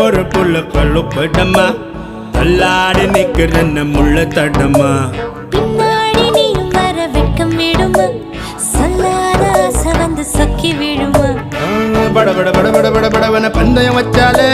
போற புள்ள கழுப்படமா தள்ளாடி நிக்கிறன்ன முள்ள தடமா பின்னாடி நீ வர வெட்கம் விடுமா சொல்லாத ஆசை வந்து சொக்கி விழுமா பட பட பட பட பட படவன பந்தயம் வச்சாலே